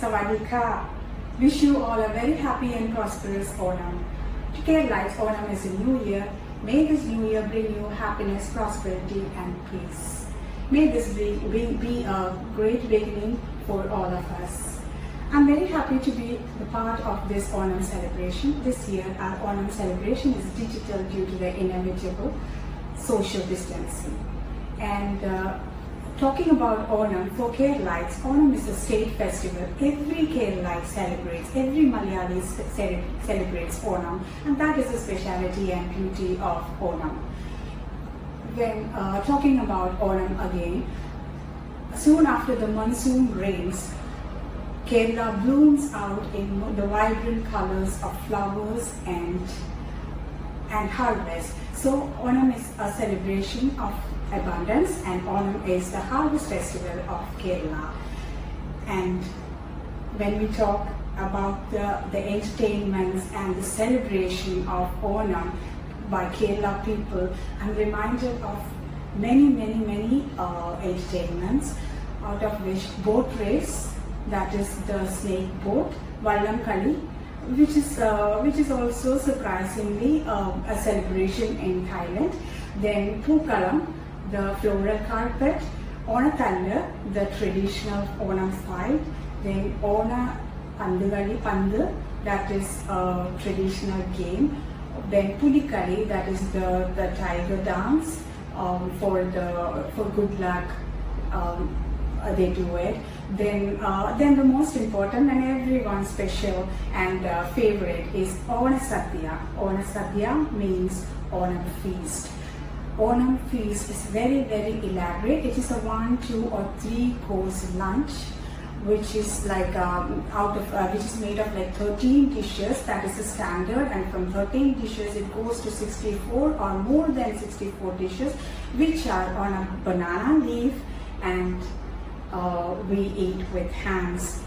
Sawadika. Wish you all a very happy and prosperous Onam. To Kerala's Onam is a new year. May this new year bring you happiness, prosperity and peace. May this be a great beginning for all of us. I'm very happy to be the part of this Onam celebration. This year our Onam celebration is digital due to the inevitable social distancing. And talking about Onam, for Keralites, Onam is a state festival. Every Keralite celebrates, every Malayali celebrates Onam, and that is the speciality and beauty of Onam. When talking about Onam again, soon after the monsoon rains, Kerala blooms out in the vibrant colors of flowers and harvest. So Onam is a celebration of abundance, and Onam is the harvest festival of Kerala. And when we talk about the entertainments and the celebration of Onam by Kerala people, I'm reminded of many entertainments, out of which boat race, that is the snake boat, Vallam Kali, which is also surprisingly a celebration in Thailand. Then Pookalam, the floral carpet, Onatalla, the traditional Onam fight, then Ona Pandu, that is a traditional game, then Pulikali, that is the tiger dance, for good luck, they do it. Then the most important and everyone's special and favorite is Ona Sadhya. Ona Sadhya means Onam feast. Onam feast is very elaborate. It is a 1, 2 or 3 course lunch, which is like which is made of like 13 dishes. That is the standard, and from 13 dishes it goes to 64 or more than 64 dishes, which are on a banana leaf, and we eat with hands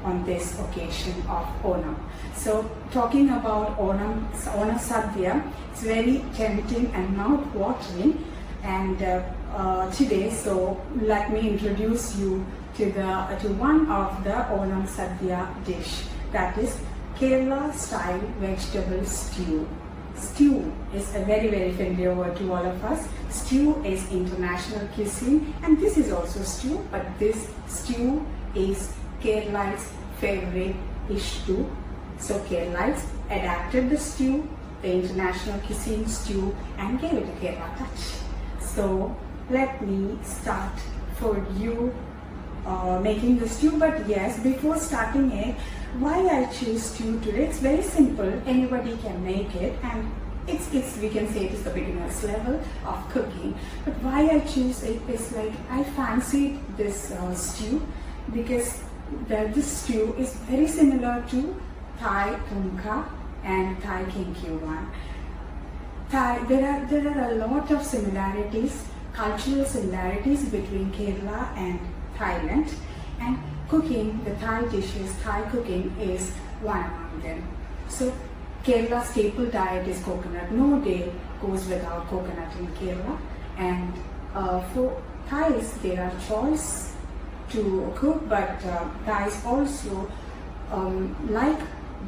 on this occasion of Onam. So talking about Onam Sadhya, it's very tempting and mouth-watering. And today, so let me introduce you to one of the Onam Sadhya dish, that is Kerala style vegetable stew. Stew is a very familiar word to all of us. Stew is international cuisine, and this is also stew, but this stew is Keralites' favorite dish too. So Keralites adapted the stew, the international cuisine stew, and gave it a Kerala touch. So let me start for you making the stew. But yes, before starting it, why I choose stew today? It's very simple. Anybody can make it, and it's we can say it is the beginner's level of cooking. But why I choose it is like I fancied this stew because this stew is very similar to Thai Thumka and Thai Kinkyu-wan. There are a lot of similarities, cultural similarities between Kerala and Thailand, and cooking, the Thai dishes, Thai cooking is one among them. So Kerala staple diet is coconut. No day goes without coconut in Kerala. And for Thais, there are choice to cook, but Thais also like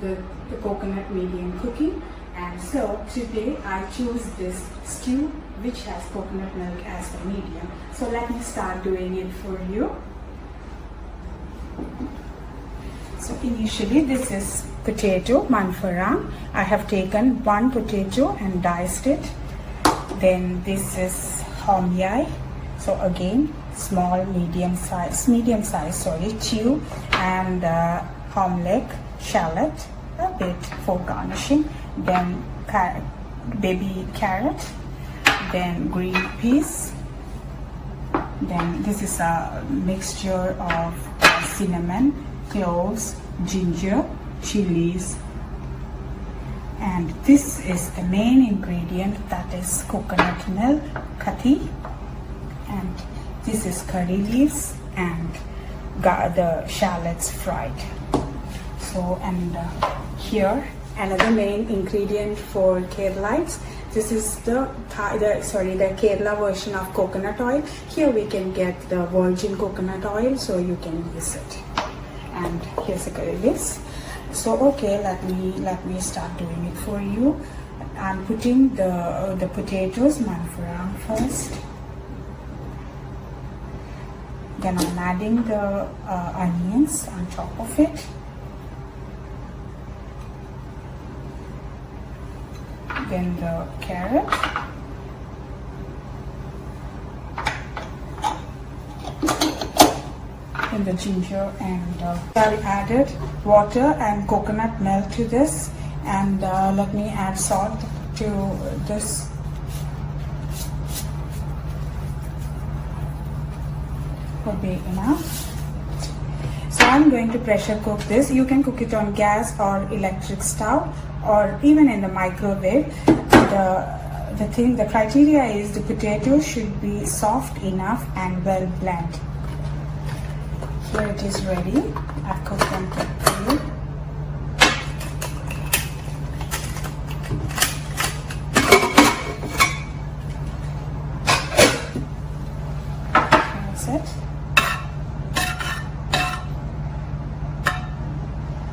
the coconut medium cooking. And so today I choose this stew which has coconut milk as the medium. So let me start doing it for you. So initially this is potato manfarang. I have taken 1 potato and diced it. Then this is hom yai. So again small medium size chew, and hom leg, shallot a bit for garnishing. Then baby carrot, then green peas. Then this is a mixture of cinnamon, cloves, ginger, chilies, and this is the main ingredient, that is coconut milk, kathi, and this is curry leaves and the shallots fried. So, and here another main ingredient for Keralites. This is the Kerala version of coconut oil. Here we can get the virgin coconut oil, so you can use it. and here's the curry leaves. So okay, let me start doing it for you. I'm putting the potatoes manfuram first. Then I'm adding the onions on top of it. Then the carrot. And the ginger, and I added water and coconut milk to this, and let me add salt to this. Would be enough. So I'm going to pressure cook this. You can cook it on gas or electric stove or even in the microwave. The criteria is the potato should be soft enough and well blended. Here it is ready. I've cooked them quickly. That's it.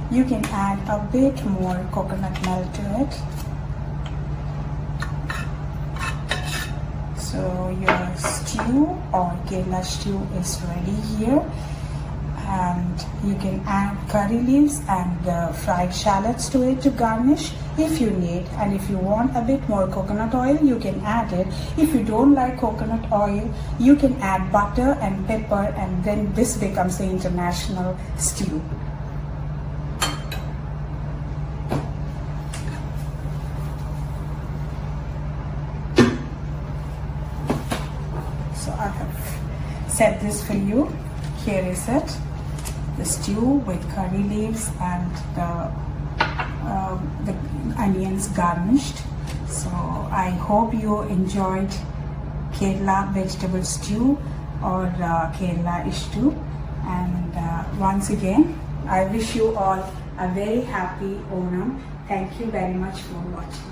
You can add a bit more coconut milk to it. So your stew or Kerala stew is ready here. And you can add curry leaves and fried shallots to it to garnish if you need. And if you want a bit more coconut oil, you can add it. If you don't like coconut oil, you can add butter and pepper, and then this becomes the international stew. So I have set this for you. Here is it. The stew with curry leaves and the onions garnished. So I hope you enjoyed Kerala vegetable stew or Kerala stew. And once again, I wish you all a very happy Onam. Thank you very much for watching.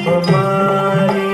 Kumari,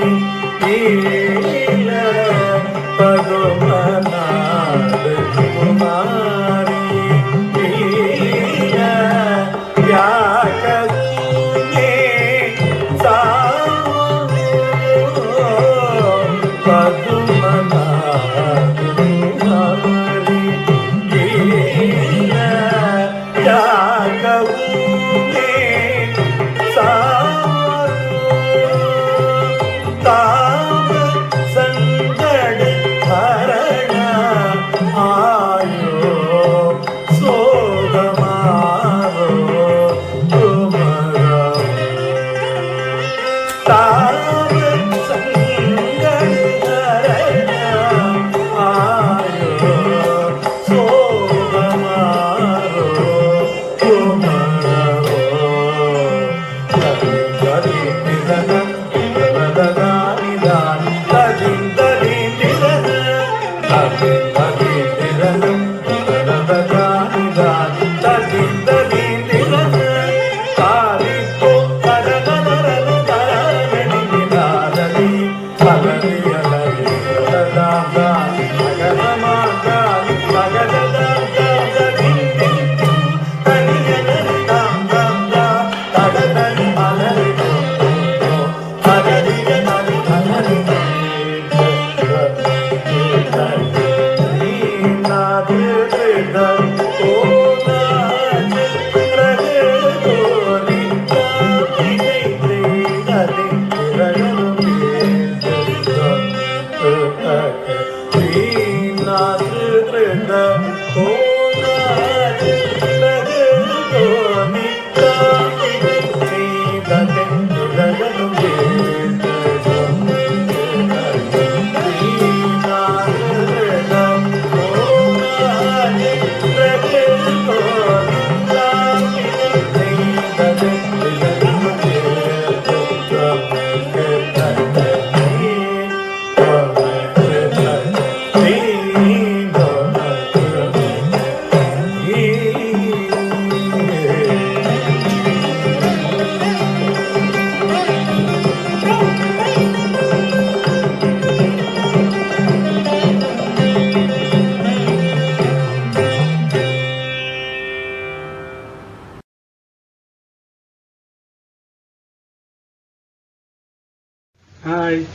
Hi,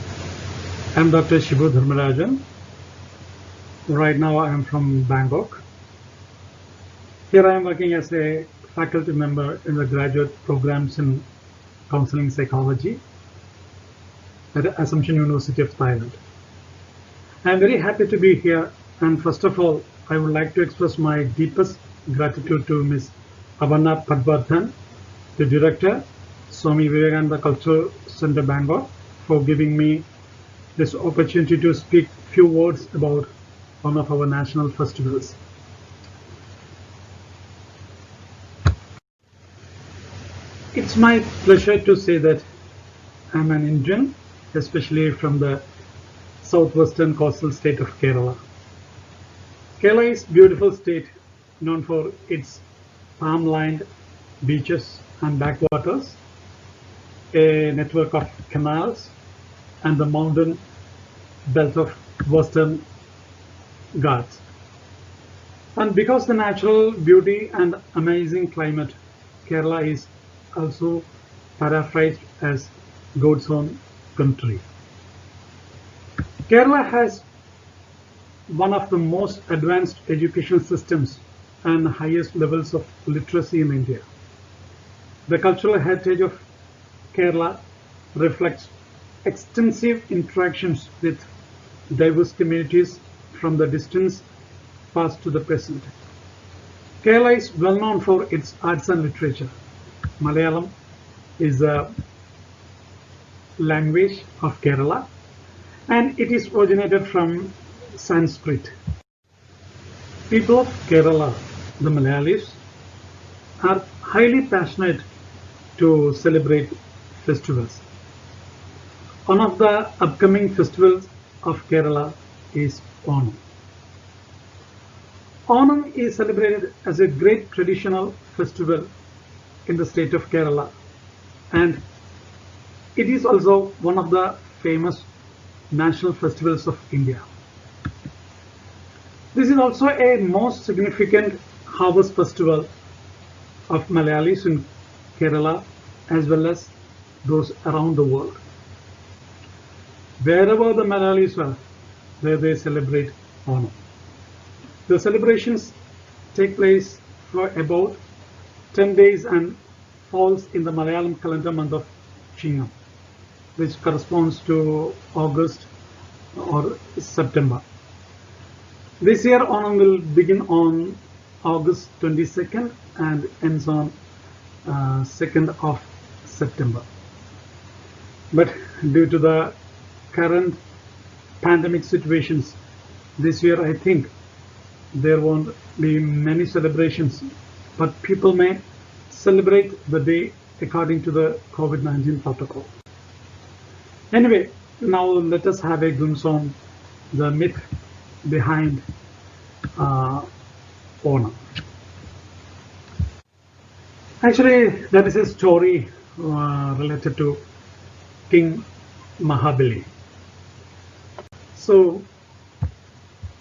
I'm Dr.Shibu Dharmarajan. Right now I am from Bangkok. Here I am working as a faculty member in the graduate programs in counseling psychology at Assumption University of Thailand. I'm very happy to be here, and first of all, I would like to express my deepest gratitude to Ms. Avanna Padvardhan, the director, Swami Vivekananda Cultural Center Bangkok, for giving me this opportunity to speak few words about one of our national festivals. It's my pleasure to say that I'm an Indian, especially from the southwestern coastal state of Kerala. Kerala is a beautiful state known for its palm-lined beaches and backwaters, a network of canals, and the mountain belt of Western Ghats. And because the natural beauty and amazing climate, Kerala is also paraphrased as God's own country. Kerala has one of the most advanced education systems and highest levels of literacy in India. The cultural heritage of Kerala reflects extensive interactions with diverse communities from the distant past to the present. Kerala is well known for its arts and literature. Malayalam is a language of Kerala, and it is originated from Sanskrit. People of Kerala, the Malayalis, are highly passionate to celebrate festivals. One of the upcoming festivals of Kerala is Onam. Onam is celebrated as a great traditional festival in the state of Kerala, and it is also one of the famous national festivals of India. This is also a most significant harvest festival of Malayalis in Kerala as well as those around the world. Wherever the Malayalis are, there they celebrate Onam. The celebrations take place for about 10 days and falls in the Malayalam calendar month of Chingam, which corresponds to August or September. This year Onam will begin on August 22nd and ends on 2nd of September. But due to the current pandemic situations, this year I think there won't be many celebrations, but people may celebrate the day according to the COVID-19 protocol. Anyway, now let us have a glimpse on the myth behind Onam. Actually, there is a story related to King Mahabali. So,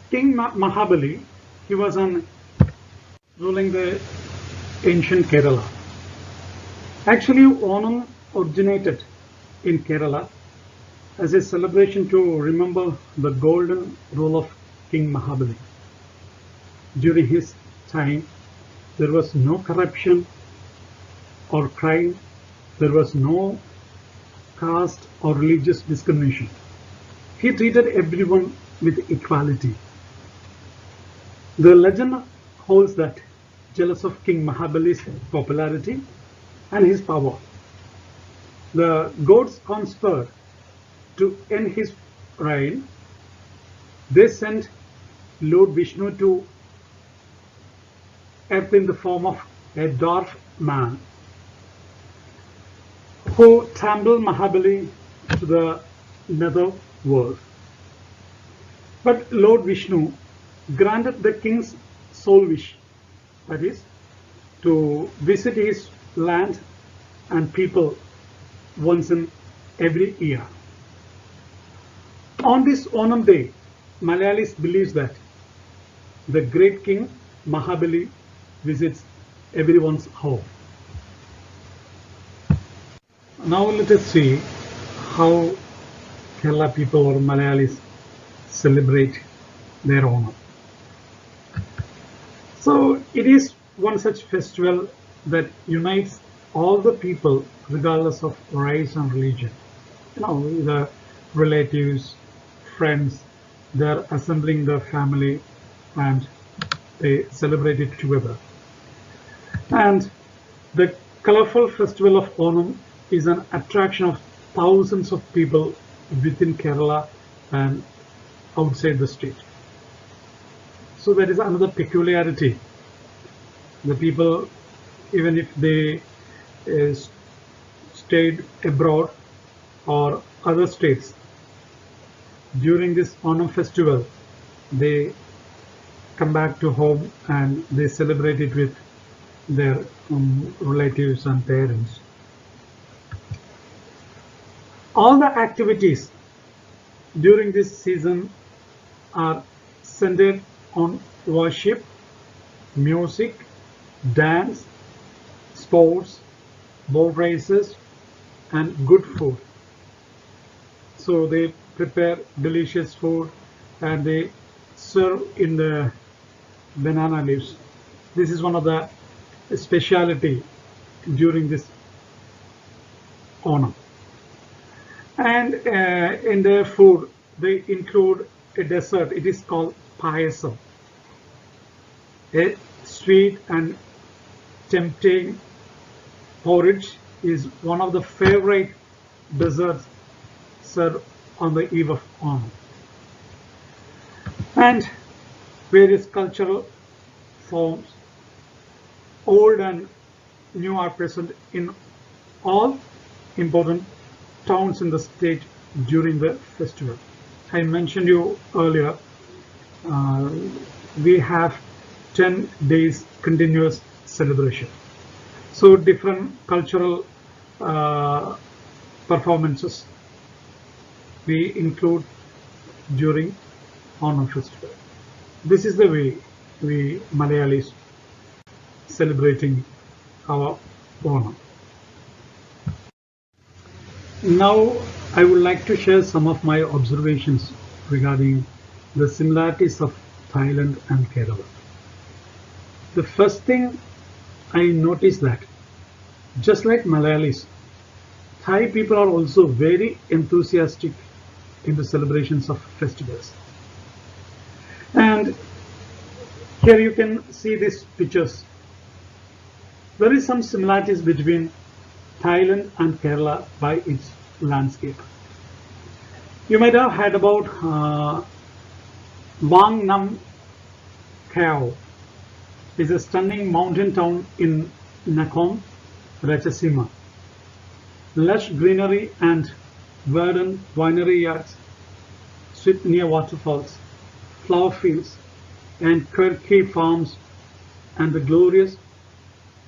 King Mahabali, he was ruling the ancient Kerala. Actually, Onam originated in Kerala as a celebration to remember the golden rule of King Mahabali. During his time, there was no corruption or crime, there was no caste or religious discrimination. He treated everyone with equality. The legend holds that, jealous of King Mahabali's popularity and his power, the gods conspired to end his reign. They sent Lord Vishnu to earth in the form of a dwarf man who trampled Mahabali to the nether world. But Lord Vishnu granted the king's sole wish, that is, to visit his land and people once in every year. On this Onam day, Malayalis believes that the great king Mahabali visits everyone's home. Now let us see how Kerala people or Malayalis celebrate their Onam. So it is one such festival that unites all the people regardless of race and religion. The relatives, friends, they're assembling the family and they celebrate it together. And the colorful festival of Onam is an attraction of thousands of people within Kerala and outside the state. So that is another peculiarity. The people, even if they stayed abroad or other states, during this Onam festival, they come back to home and they celebrate it with their relatives and parents. All the activities during this season are centered on worship, music, dance, sports, boat races, and good food. So they prepare delicious food and they serve in the banana leaves. This is one of the speciality during this Onam. And in their food, they include a dessert. It is called payasam. A sweet and tempting porridge is one of the favorite desserts served on the eve of Onam. And various cultural forms, old and new, are present in all important towns in the state during the festival. I mentioned you earlier, we have 10 days continuous celebration. So different cultural performances we include during Onam festival. This is the way we Malayalis celebrating our Onam. Now I would like to share some of my observations regarding the similarities of Thailand and Kerala. The first thing I noticed that just like Malayalis, Thai people are also very enthusiastic in the celebrations of festivals. And here you can see these pictures. There is some similarities between Thailand and Kerala by its landscape. You might have heard about Wang Nam Khao. It's a stunning mountain town in Nakhon Ratchasima. Lush greenery and verdant winery yards sit near waterfalls, flower fields, and quirky farms, and the glorious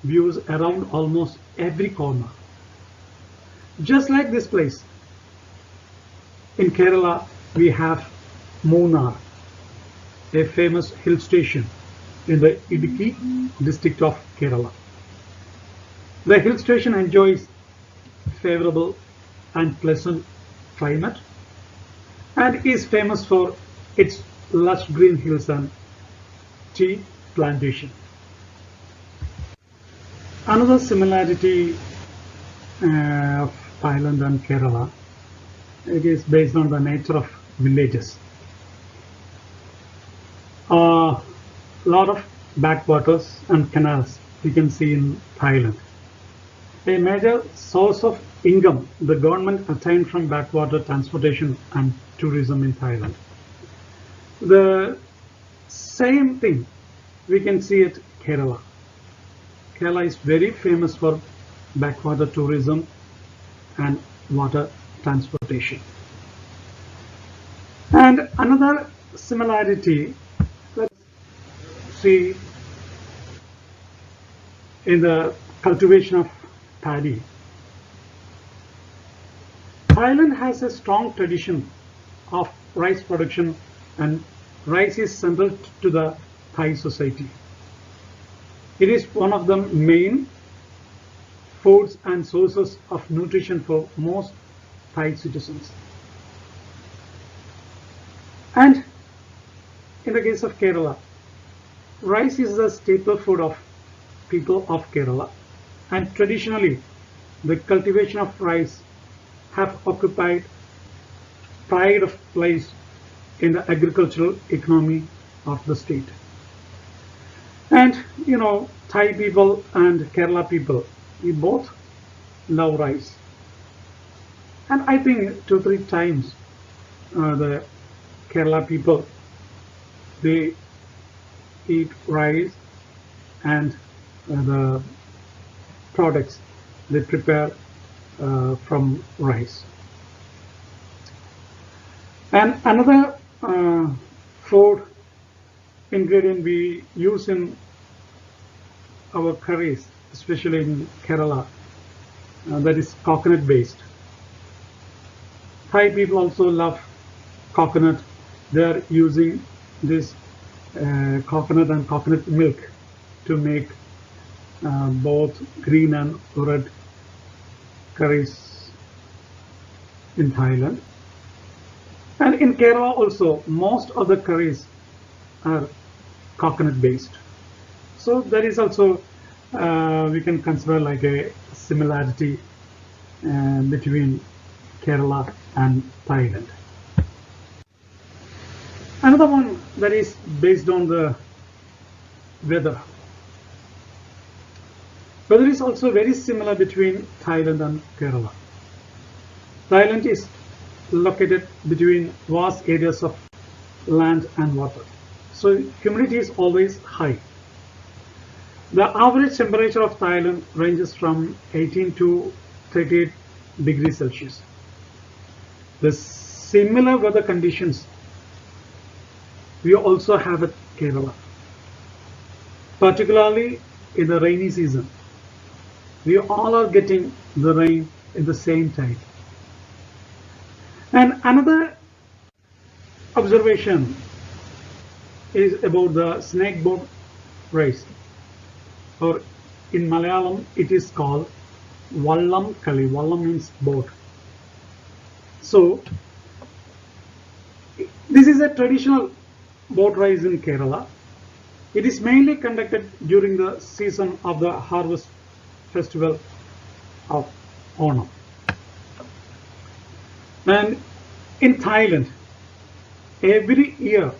views around almost every corner. Just like this place, in Kerala we have Munnar, a famous hill station in the Idukki district of Kerala. The hill station enjoys favorable and pleasant climate and is famous for its lush green hills and tea plantation. Another similarity of Thailand and Kerala, it is based on the nature of villages. A lot of backwaters and canals you can see in Thailand. A major source of income the government attained from backwater transportation and tourism in Thailand. The same thing we can see at Kerala. Kerala is very famous for backwater tourism and water transportation. And another similarity, let's see in the cultivation of paddy. Thailand has a strong tradition of rice production and rice is central to the Thai society. It is one of the main foods and sources of nutrition for most Thai citizens. And in the case of Kerala, rice is the staple food of people of Kerala, and traditionally the cultivation of rice have occupied pride of place in the agricultural economy of the state. And Thai people and Kerala people, we both love rice. And I think 2-3 times the Kerala people, they eat rice and the products they prepare from rice. And another food ingredient we use in our curries, especially in Kerala, that is coconut based. Thai people also love coconut. They are using this coconut and coconut milk to make both green and red curries in Thailand. And in Kerala also, most of the curries are coconut based. So there is also, we can consider like a similarity between Kerala and Thailand. Another one that is based on the weather. Weather is also very similar between Thailand and Kerala. Thailand is located between vast areas of land and water. So humidity is always high. The average temperature of Thailand ranges from 18 to 38 degrees Celsius. The similar weather conditions we also have at Kerala, particularly in the rainy season. We all are getting the rain at the same time. And another observation is about the snake boat race, or in Malayalam it is called Vallam Kali. Vallam means boat. So this is a traditional boat race in Kerala. It is mainly conducted during the season of the harvest festival of Onam. And in Thailand, every year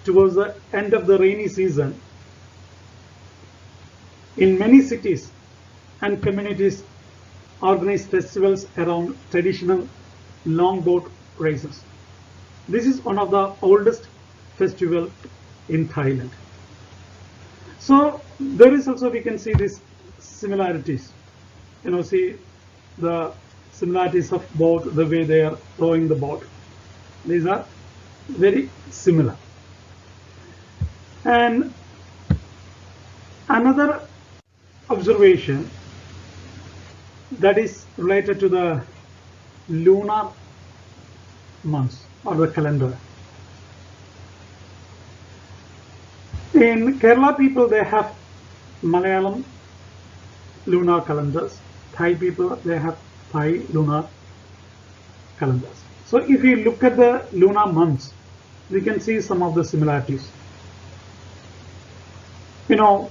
towards the end of the rainy season, in many cities and communities organize festivals around traditional longboat races. This is one of the oldest festival in Thailand. So there is also, we can see these similarities. See the similarities of boat, the way they are rowing the boat. These are very similar. And another observation that is related to the lunar months or the calendar. In Kerala people, they have Malayalam lunar calendars. Thai people, they have Thai lunar calendars. So if you look at the lunar months, we can see some of the similarities. The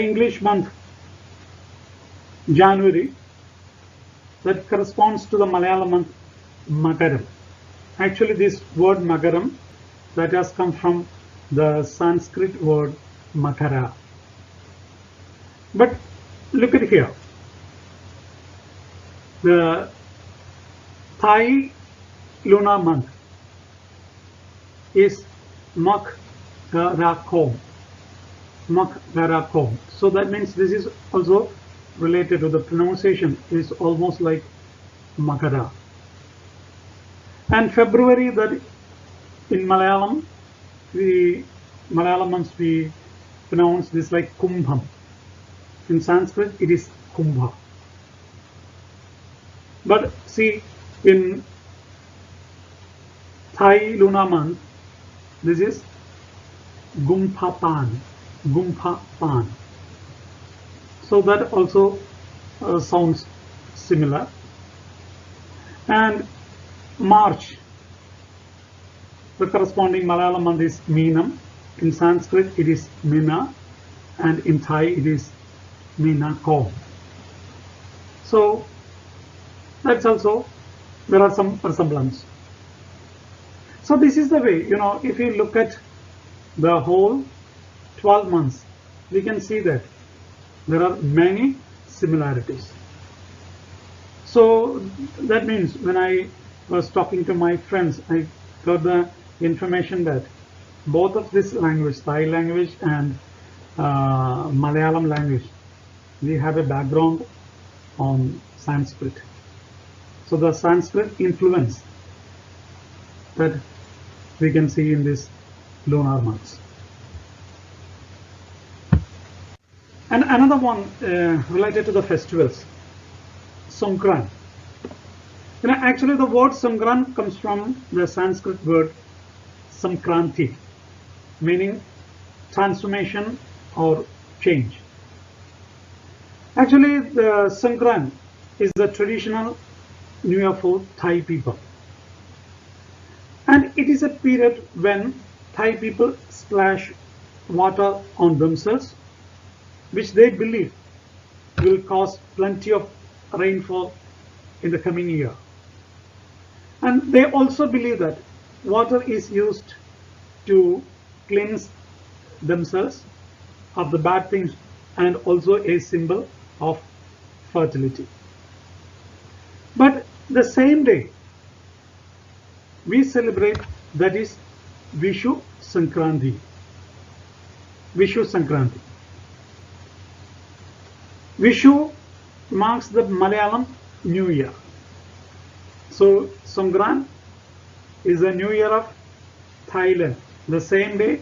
English month January, that corresponds to the Malayalam month Magaram. Actually, this word Magaram, that has come from the Sanskrit word Makara. But look at here. The Thai lunar month is Makarakom. Makarakom. So that means this is also related to the pronunciation, is almost like Makara. And February, that in Malayalam, Malayalam months we pronounce this like Kumbham. In Sanskrit it is Kumbha. But see, in Thai lunar month, this is Gumpapan. Gumpapan. So that also sounds similar. And March The corresponding Malayalam month is Meenam. In Sanskrit it is Mina, and in Thai it is Meenakon. So that's also, there are some resemblance. So this is the way, if you look at the whole 12 months, we can see that there are many similarities. So that means when I was talking to my friends, I got the information that both of this language, Thai language and Malayalam language, we have a background on Sanskrit. So the Sanskrit influence that we can see in this lunar months. And another one related to the festivals, Sankranti. Actually the word Sankranti comes from the Sanskrit word Sankranti, meaning transformation or change. Actually the Sankranti is the traditional New Year for Thai people. And it is a period when Thai people splash water on themselves, which they believe will cause plenty of rainfall in the coming year. And they also believe that water is used to cleanse themselves of the bad things and also a symbol of fertility. But the same day we celebrate, that is Vishu Sankranti. Vishu Sankranti. Vishu marks the Malayalam New Year. So Sankranti is the New Year of Thailand. The same day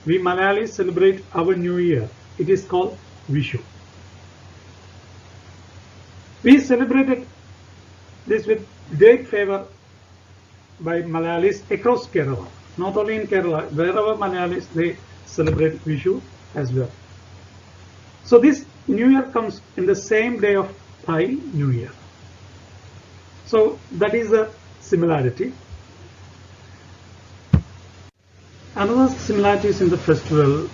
we Malayalis celebrate our New Year. It is called Vishu. We celebrated this with great favor by Malayalis across Kerala. Not only in Kerala, wherever Malayalis, they celebrate Vishu as well. So this New Year comes in the same day of Thai New Year. So that is a similarity. Another similarities in the festival,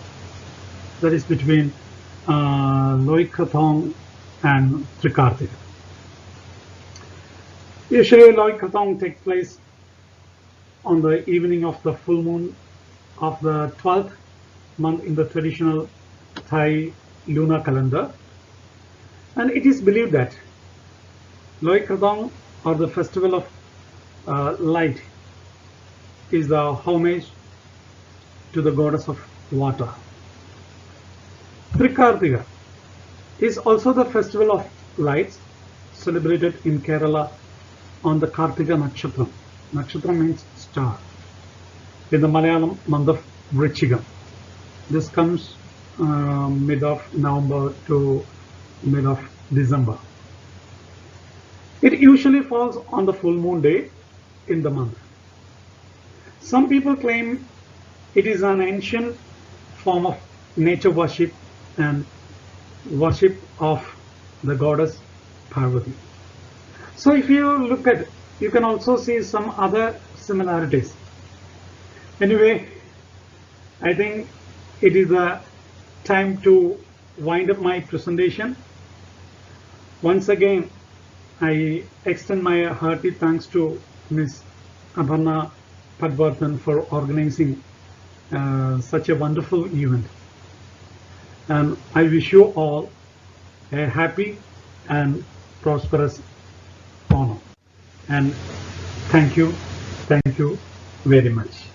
that is between Loikathong and Trikarthika. Usually Loikathong takes place on the evening of the full moon of the 12th month in the traditional Thai lunar calendar. And it is believed that Loikathong, or the festival of light, is the homage to the goddess of water. Trikarthika is also the festival of lights celebrated in Kerala on the Kartika Nakshatra. Nakshatra means star. In the Malayalam month of Vrichigam. This comes mid of November to mid of December. It usually falls on the full moon day in the month. Some people claim it is an ancient form of nature worship and worship of the goddess Parvati. So if you look at it, you can also see some other similarities. Anyway, I think it is a time to wind up my presentation. Once again, I extend my hearty thanks to Ms. Aparna Padvarthan for organizing such a wonderful event. And I wish you all a happy and prosperous Onam. And thank you very much.